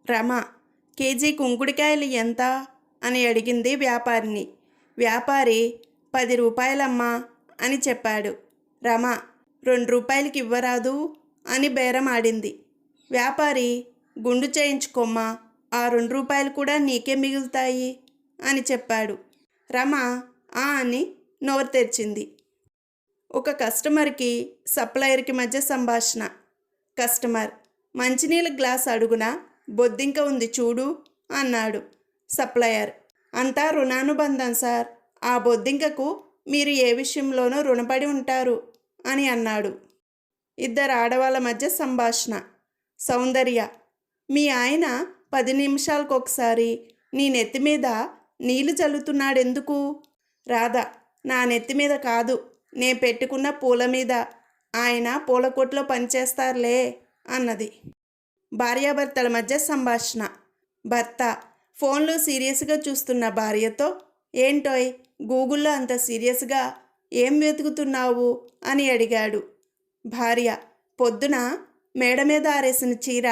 Rama, KG కుంకుడికాయలు ఎంత అని అడిగింది వ్యాపారిని. వ్యాపారి 10 రూపాయలమ్మా అని చెప్పాడు. రమ, 2 రూపాయలకి ఇవ్వరాదు అని బేరం ఆడింది. వ్యాపారి, గుండు చేయించుకోమ్మా, ఆ 2 రూపాయలు కూడా నీకే మిగులుతాయి అని చెప్పాడు. రమ ఆ అని నోరు తెరిచింది. ఒక కస్టమర్కి సప్లయర్కి మధ్య సంభాషణ. కస్టమర్, మంచినీళ్ళ గ్లాస్ అడుగున బొద్దింక ఉంది చూడు అన్నాడు. సప్లయర్, అంతా రుణానుబంధం సార్, ఆ బొద్దింకకు మీరు ఏ విషయంలోనూ రుణపడి ఉంటారు అని అన్నాడు. ఇద్దరు ఆడవాళ్ళ మధ్య సంభాషణ. సౌందర్య, మీ ఆయన 10 నిమిషాలకొకసారి నీ నెత్తి మీద నీళ్లు చల్లుతున్నాడెందుకు? రాధ, నా నెత్తి మీద కాదు, నే పెట్టుకున్న పూల మీద, ఆయన పూల కొట్లో పనిచేస్తారులే అన్నది. భార్యాభర్తల మధ్య సంభాషణ. భర్త ఫోన్లో సీరియస్గా చూస్తున్న భార్యతో, ఏంటోయ్ గూగుల్లో అంత సీరియస్గా ఏం వెతుకుతున్నావు అని అడిగాడు. భార్య, పొద్దున మేడ మీద ఆరేసిన చీర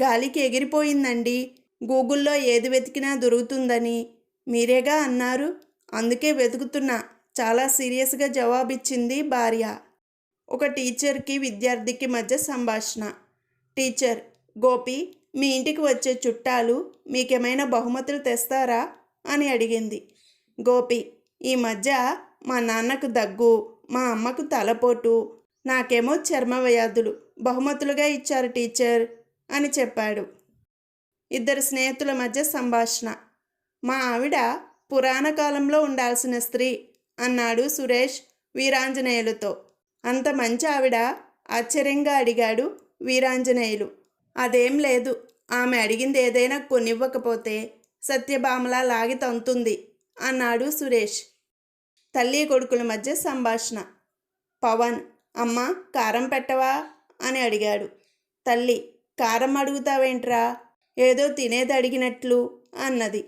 గాలికి ఎగిరిపోయిందండి, గూగుల్లో ఏది వెతికినా దొరుకుతుందని మీరేగా అన్నారు, అందుకే వెతుకుతున్నా, చాలా సీరియస్గా జవాబిచ్చింది భార్య. ఒక టీచర్కి విద్యార్థికి మధ్య సంభాషణ. టీచర్, గోపి, మీ ఇంటికి వచ్చే చుట్టాలు మీకేమైనా బహుమతులు తెస్తారా అని అడిగింది. గోపి, ఈ మధ్య మా నాన్నకు దగ్గు, మా అమ్మకు తలపోటు, నాకేమో చర్మ వ్యాధులు బహుమతులుగా ఇచ్చారు టీచర్ అని చెప్పాడు. ఇద్దరు స్నేహితుల మధ్య సంభాషణ. మా ఆవిడ పురాణ కాలంలో ఉండాల్సిన స్త్రీ అన్నాడు సురేష్ వీరాంజనేయులతో. అంత మంచి ఆవిడ ఆశ్చర్యంగా అడిగాడు వీరాంజనేయులు. అదేం లేదు, ఆమె అడిగింది ఏదైనా కొనివ్వకపోతే సత్యభామలా లాగి తంతుంది అన్నాడు సురేష్. తల్లి కొడుకుల మధ్య సంభాషణ. పవన్, అమ్మ కారం పెట్టవా అని అడిగాడు. తల్లి, కారం అడుగుతావేంట్రా, ఏదో తినేది అడిగినట్లు అన్నది.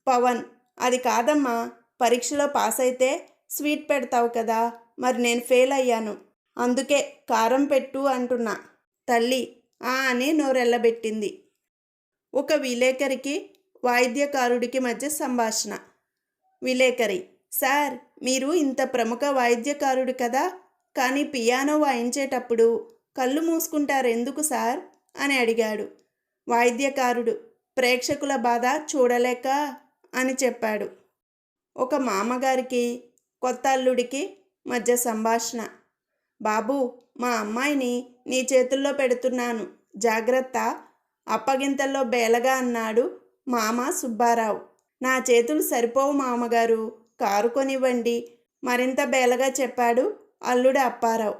పవన్, అది కాదమ్మా, పరీక్షలో పాస్ అయితే స్వీట్ పెడతావు కదా, మరి నేను ఫెయిల్ అయ్యాను, అందుకే కారం పెట్టు అంటున్నా. తల్లి ఆ అని నోరెల్లబెట్టింది. ఒక విలేకరికి వాయిద్యకారుడికి మధ్య సంభాషణ. విలేకరి, సార్, మీరు ఇంత ప్రముఖ వాయిద్యకారుడు కదా, కానీ పియానో వాయించేటప్పుడు కళ్ళు మూసుకుంటారు ఎందుకు సార్ అని అడిగాడు. వాయిద్యకారుడు, ప్రేక్షకుల బాధ చూడలేక అని చెప్పాడు. ఒక మామగారికి కొత్త అల్లుడికి మధ్య సంభాషణ. బాబు, మా అమ్మాయిని నీ చేతుల్లో పెడుతున్నాను, జాగ్రత్త, అప్పగింతల్లో బేలగా అన్నాడు మామ సుబ్బారావు. నా చేతులు సరిపోవు మామగారు, కారు కొనివ్వండి, మరింత బేలగా చెప్పాడు అల్లుడు అప్పారావు.